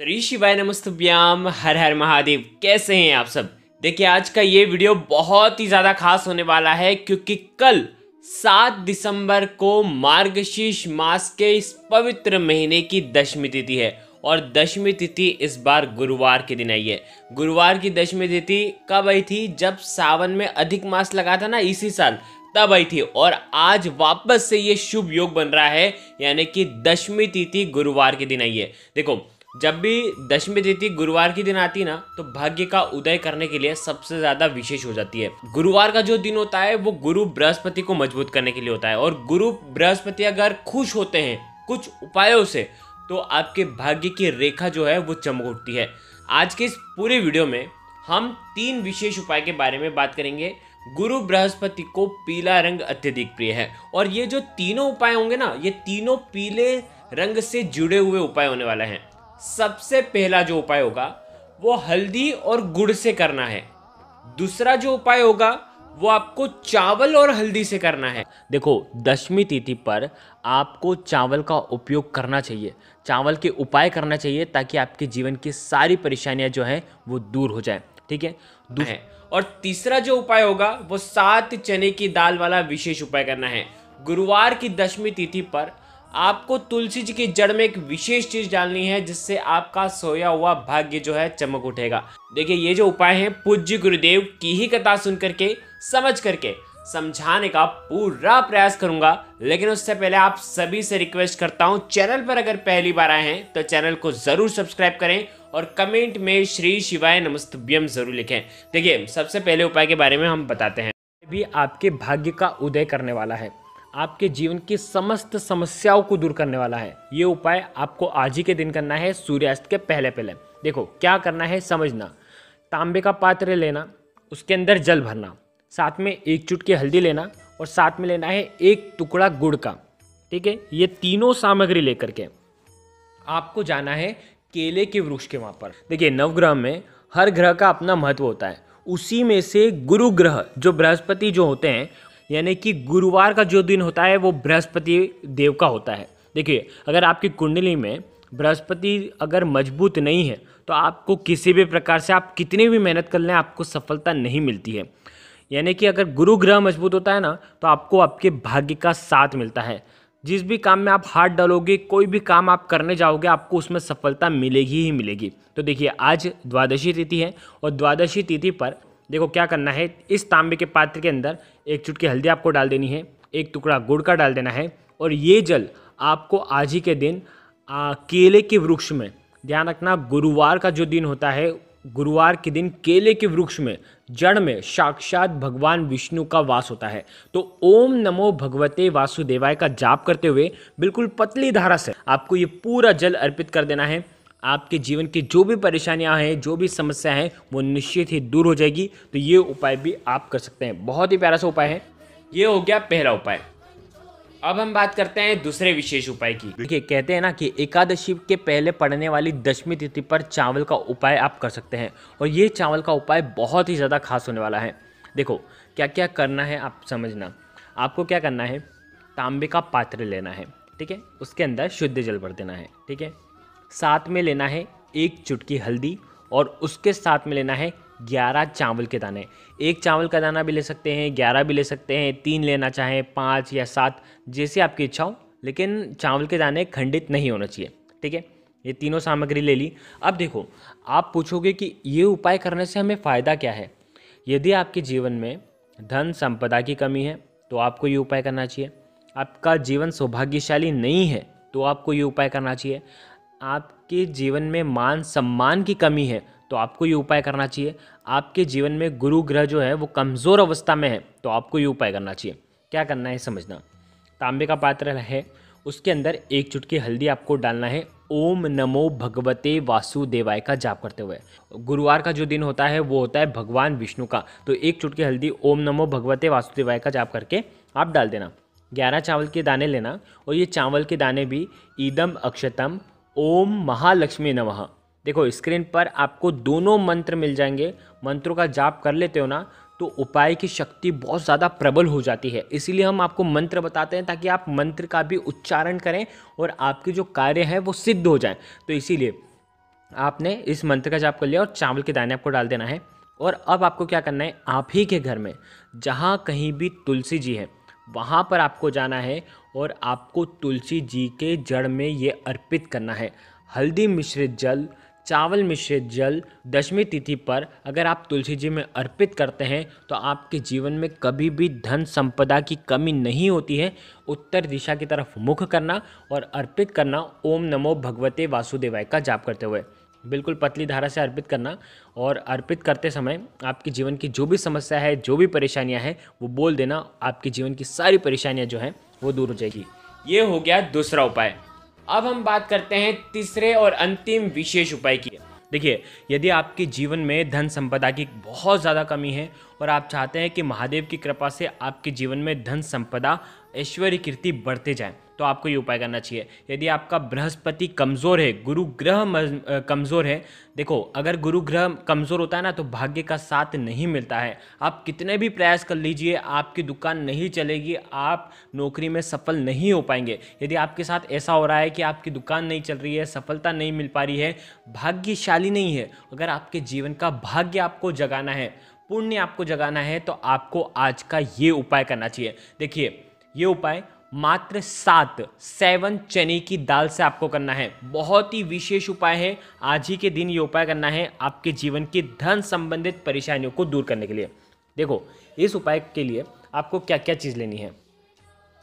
श्री शिवाय नमस्तुभ्याम। हर हर महादेव। कैसे हैं आप सब? देखिए, आज का ये वीडियो बहुत ही ज़्यादा खास होने वाला है क्योंकि कल 7 दिसंबर को मार्गशीर्ष मास के इस पवित्र महीने की दशमी तिथि है और दशमी तिथि इस बार गुरुवार के दिन आई है। गुरुवार की दशमी तिथि कब आई थी? जब सावन में अधिक मास लगा था ना, इसी साल, तब आई थी। और आज वापस से ये शुभ योग बन रहा है, यानी कि दशमी तिथि गुरुवार के दिन आई है। देखो, जब भी दशमी तिथि गुरुवार के दिन आती है ना, तो भाग्य का उदय करने के लिए सबसे ज्यादा विशेष हो जाती है। गुरुवार का जो दिन होता है वो गुरु बृहस्पति को मजबूत करने के लिए होता है और गुरु बृहस्पति अगर खुश होते हैं कुछ उपायों से, तो आपके भाग्य की रेखा जो है वो चमक उठती है। आज के इस पूरे वीडियो में हम 3 विशेष उपाय के बारे में बात करेंगे। गुरु बृहस्पति को पीला रंग अत्यधिक प्रिय है और ये जो तीनों उपाय होंगे ना, ये तीनों पीले रंग से जुड़े हुए उपाय होने वाले हैं। सबसे पहला जो उपाय होगा वो हल्दी और गुड़ से करना है। दूसरा जो उपाय होगा वो आपको चावल और हल्दी से करना है। देखो, दशमी तिथि पर आपको चावल का उपयोग करना चाहिए, चावल के उपाय करना चाहिए ताकि आपके जीवन की सारी परेशानियां जो है वो दूर हो जाए। ठीक है। और तीसरा जो उपाय होगा वो 7 चने की दाल वाला विशेष उपाय करना है। गुरुवार की दशमी तिथि पर आपको तुलसी जी की जड़ में एक विशेष चीज डालनी है, जिससे आपका सोया हुआ भाग्य जो है चमक उठेगा। देखिए, ये जो उपाय है पूज्य गुरुदेव की ही कथा सुन करके समझ करके समझाने का पूरा प्रयास करूंगा। लेकिन उससे पहले आप सभी से रिक्वेस्ट करता हूं, चैनल पर अगर पहली बार आए हैं तो चैनल को जरूर सब्सक्राइब करें और कमेंट में श्री शिवाय नमस्तुभ्यम जरूर लिखें। देखिए, सबसे पहले उपाय के बारे में हम बताते हैं। भी आपके भाग्य का उदय करने वाला है, आपके जीवन की समस्त समस्याओं को दूर करने वाला है। ये उपाय आपको आज ही के दिन करना है, सूर्यास्त के पहले पहले। देखो क्या करना है, समझना। तांबे का पात्र लेना, उसके अंदर जल भरना, साथ में 1 चुटकी हल्दी लेना और साथ में लेना है 1 टुकड़ा गुड़ का। ठीक है। ये तीनों सामग्री लेकर के आपको जाना है केले के वृक्ष के वहाँ पर। देखिए, नवग्रह में हर ग्रह का अपना महत्व होता है। उसी में से गुरु ग्रह जो बृहस्पति जो होते हैं, यानी कि गुरुवार का जो दिन होता है वो बृहस्पति देव का होता है। देखिए, अगर आपकी कुंडली में बृहस्पति अगर मजबूत नहीं है तो आपको किसी भी प्रकार से आप कितनी भी मेहनत कर लें, आपको सफलता नहीं मिलती है। यानी कि अगर गुरु ग्रह मजबूत होता है ना, तो आपको आपके भाग्य का साथ मिलता है। जिस भी काम में आप हाथ डालोगे, कोई भी काम आप करने जाओगे, आपको उसमें सफलता मिलेगी ही मिलेगी। तो देखिए, आज द्वादशी तिथि है और द्वादशी तिथि पर देखो क्या करना है। इस तांबे के पात्र के अंदर 1 चुटकी हल्दी आपको डाल देनी है, 1 टुकड़ा गुड़ का डाल देना है और ये जल आपको आज ही के दिन केले के वृक्ष में, ध्यान रखना, गुरुवार का जो दिन होता है, गुरुवार के दिन केले के वृक्ष में जड़ में साक्षात भगवान विष्णु का वास होता है। तो ओम नमो भगवते वासुदेवाय का जाप करते हुए बिल्कुल पतली धारा से आपको ये पूरा जल अर्पित कर देना है। आपके जीवन की जो भी परेशानियां हैं, जो भी समस्या हैं, वो निश्चित ही दूर हो जाएगी। तो ये उपाय भी आप कर सकते हैं। बहुत ही प्यारा सा उपाय है। ये हो गया पहला उपाय। अब हम बात करते हैं दूसरे विशेष उपाय की। देखिए, कहते हैं ना कि एकादशी के पहले पड़ने वाली दशमी तिथि पर चावल का उपाय आप कर सकते हैं और ये चावल का उपाय बहुत ही ज़्यादा खास होने वाला है। देखो क्या क्या करना है आप समझना। आपको क्या करना है, तांबे का पात्र लेना है, ठीक है, उसके अंदर शुद्ध जल भर देना है, ठीक है। साथ में लेना है 1 चुटकी हल्दी और उसके साथ में लेना है 11 चावल के दाने। 1 चावल का दाना भी ले सकते हैं, 11 भी ले सकते हैं, 3 लेना चाहें, 5 या 7, जैसे आपकी इच्छा हो, लेकिन चावल के दाने खंडित नहीं होना चाहिए। ठीक है। ये तीनों सामग्री ले ली। अब देखो, आप पूछोगे कि ये उपाय करने से हमें फ़ायदा क्या है। यदि आपके जीवन में धन संपदा की कमी है तो आपको ये उपाय करना चाहिए। आपका जीवन सौभाग्यशाली नहीं है तो आपको ये उपाय करना चाहिए। आपके जीवन में मान सम्मान की कमी है तो आपको ये उपाय करना चाहिए। आपके जीवन में गुरु ग्रह जो है वो कमज़ोर अवस्था में है तो आपको ये उपाय करना चाहिए। क्या करना है समझना। तांबे का पात्र है, उसके अंदर 1 चुटकी हल्दी आपको डालना है। ओम नमो भगवते वासुदेवाय का जाप करते हुए। गुरुवार का जो दिन होता है वो होता है भगवान विष्णु का, तो 1 चुटकी हल्दी ओम नमो भगवते वासुदेवाय का जाप करके आप डाल देना। 11 चावल के दाने लेना और ये चावल के दाने भी ईदम अक्षतम ओम महालक्ष्मी नमः। देखो, स्क्रीन पर आपको दोनों मंत्र मिल जाएंगे। मंत्रों का जाप कर लेते हो ना, तो उपाय की शक्ति बहुत ज़्यादा प्रबल हो जाती है। इसीलिए हम आपको मंत्र बताते हैं ताकि आप मंत्र का भी उच्चारण करें और आपके जो कार्य है वो सिद्ध हो जाए। तो इसीलिए आपने इस मंत्र का जाप कर लिया और चावल के दाने आपको डाल देना है। और अब आपको क्या करना है, आप ही के घर में जहाँ कहीं भी तुलसी जी है वहाँ पर आपको जाना है और आपको तुलसी जी के जड़ में ये अर्पित करना है। हल्दी मिश्रित जल, चावल मिश्रित जल दशमी तिथि पर अगर आप तुलसी जी में अर्पित करते हैं तो आपके जीवन में कभी भी धन संपदा की कमी नहीं होती है। उत्तर दिशा की तरफ मुख करना और अर्पित करना ओम नमो भगवते वासुदेवाय का जाप करते हुए, बिल्कुल पतली धारा से अर्पित करना। और अर्पित करते समय आपके जीवन की जो भी समस्या है, जो भी परेशानियां हैं, वो बोल देना। आपके जीवन की सारी परेशानियां जो हैं वो दूर हो जाएगी। ये हो गया दूसरा उपाय। अब हम बात करते हैं तीसरे और अंतिम विशेष उपाय की। देखिए, यदि आपके जीवन में धन संपदा की बहुत ज़्यादा कमी है और आप चाहते हैं कि महादेव की कृपा से आपके जीवन में धन संपदा, ऐश्वर्य, कीर्ति बढ़ते जाए, तो आपको ये उपाय करना चाहिए। यदि आपका बृहस्पति कमज़ोर है, गुरु ग्रह कमज़ोर है, देखो अगर गुरु ग्रह कमज़ोर होता है ना तो भाग्य का साथ नहीं मिलता है। आप कितने भी प्रयास कर लीजिए, आपकी दुकान नहीं चलेगी, आप नौकरी में सफल नहीं हो पाएंगे। यदि आपके साथ ऐसा हो रहा है कि आपकी दुकान नहीं चल रही है, सफलता नहीं मिल पा रही है, भाग्यशाली नहीं है, अगर आपके जीवन का भाग्य आपको जगाना है, पुण्य आपको जगाना है, तो आपको आज का ये उपाय करना चाहिए। देखिए, ये उपाय मात्र 7 चने की दाल से आपको करना है। बहुत ही विशेष उपाय है। आज ही के दिन ये उपाय करना है आपके जीवन की धन संबंधित परेशानियों को दूर करने के लिए। देखो, इस उपाय के लिए आपको क्या क्या चीज़ लेनी है।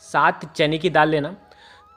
7 चने की दाल लेना।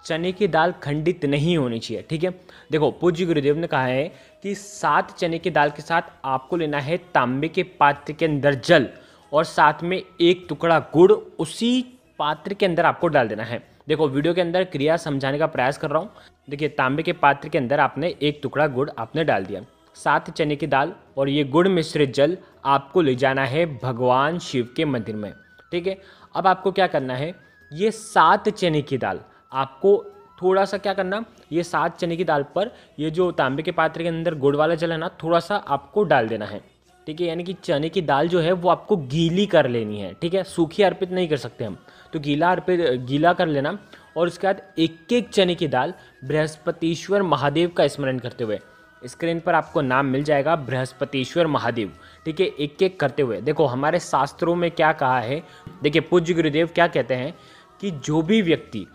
चने की दाल खंडित नहीं होनी चाहिए, ठीक है। देखो, पूज्य गुरुदेव ने कहा है कि 7 चने की दाल के साथ आपको लेना है तांबे के पात्र के अंदर जल और साथ में 1 टुकड़ा गुड़ उसी पात्र के अंदर आपको डाल देना है। देखो, वीडियो के अंदर क्रिया समझाने का प्रयास कर रहा हूँ। देखिए, तांबे के पात्र के अंदर आपने 1 टुकड़ा गुड़ आपने डाल दिया, 7 चने की दाल और ये गुड़ मिश्रित जल आपको ले जाना है भगवान शिव के मंदिर में, ठीक है। अब आपको क्या करना है, ये 7 चने की दाल आपको थोड़ा सा क्या करना, ये 7 चने की दाल पर ये जो तांबे के पात्र के अंदर गुड़ वाला जल है ना, थोड़ा सा आपको डाल देना है, ठीक है। यानी कि चने की दाल जो है वो आपको गीली कर लेनी है, ठीक है। सूखी अर्पित नहीं कर सकते हम, तो गीला कर लेना। और उसके बाद 1-1 चने की दाल बृहस्पतिश्वर महादेव का स्मरण करते हुए, स्क्रीन पर आपको नाम मिल जाएगा बृहस्पतिश्वर महादेव, ठीक है, 1-1 करते हुए। देखो, हमारे शास्त्रों में क्या कहा है, देखिए पूज्य गुरुदेव क्या कहते हैं कि जो भी व्यक्ति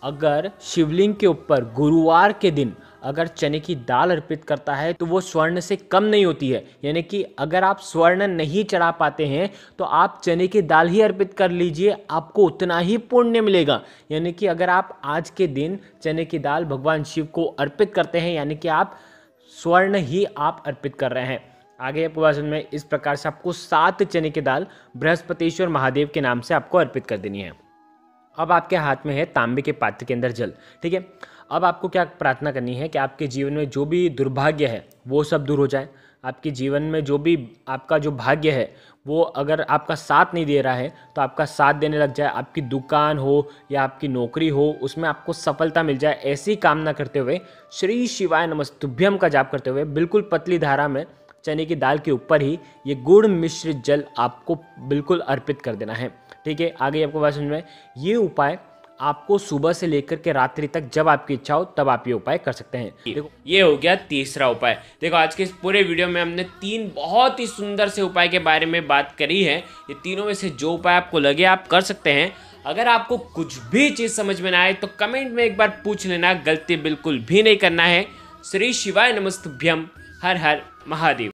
अगर शिवलिंग के ऊपर गुरुवार के दिन अगर चने की दाल अर्पित करता है तो वो स्वर्ण से कम नहीं होती है। यानी कि अगर आप स्वर्ण नहीं चढ़ा पाते हैं तो आप चने की दाल ही अर्पित कर लीजिए, आपको उतना ही पुण्य मिलेगा। यानी कि अगर आप आज के दिन चने की दाल भगवान शिव को अर्पित करते हैं, यानी कि आप स्वर्ण ही आप अर्पित कर रहे हैं। आगे आपको बात समझ में, इस प्रकार से आपको 7 चने की दाल बृहस्पतिश्वर महादेव के नाम से आपको अर्पित कर देनी है। अब आपके हाथ में है तांबे के पात्र के अंदर जल, ठीक है। अब आपको क्या प्रार्थना करनी है कि आपके जीवन में जो भी दुर्भाग्य है वो सब दूर हो जाए। आपके जीवन में जो भी आपका जो भाग्य है वो अगर आपका साथ नहीं दे रहा है तो आपका साथ देने लग जाए। आपकी दुकान हो या आपकी नौकरी हो, उसमें आपको सफलता मिल जाए, ऐसी कामना करते हुए श्री शिवाय नमस्तुभ्यम का जाप करते हुए बिल्कुल पतली धारा में चने की दाल के ऊपर ही ये गुड़ मिश्रित जल आपको बिल्कुल अर्पित कर देना है, ठीक है। आगे आपको बात समझ में, ये उपाय आपको सुबह से लेकर के रात्रि तक जब आपकी इच्छा हो तब आप ये उपाय कर सकते हैं। देखो, ये हो गया तीसरा उपाय। देखो, आज के इस पूरे वीडियो में हमने 3 बहुत ही सुंदर से उपाय के बारे में बात करी है। ये तीनों में से जो उपाय आपको लगे आप कर सकते हैं। अगर आपको कुछ भी चीज़ समझ में ना आए तो कमेंट में एक बार पूछ लेना, गलती बिल्कुल भी नहीं करना है। श्री शिवाय नमस्तुभ्यम। हर हर महादेव।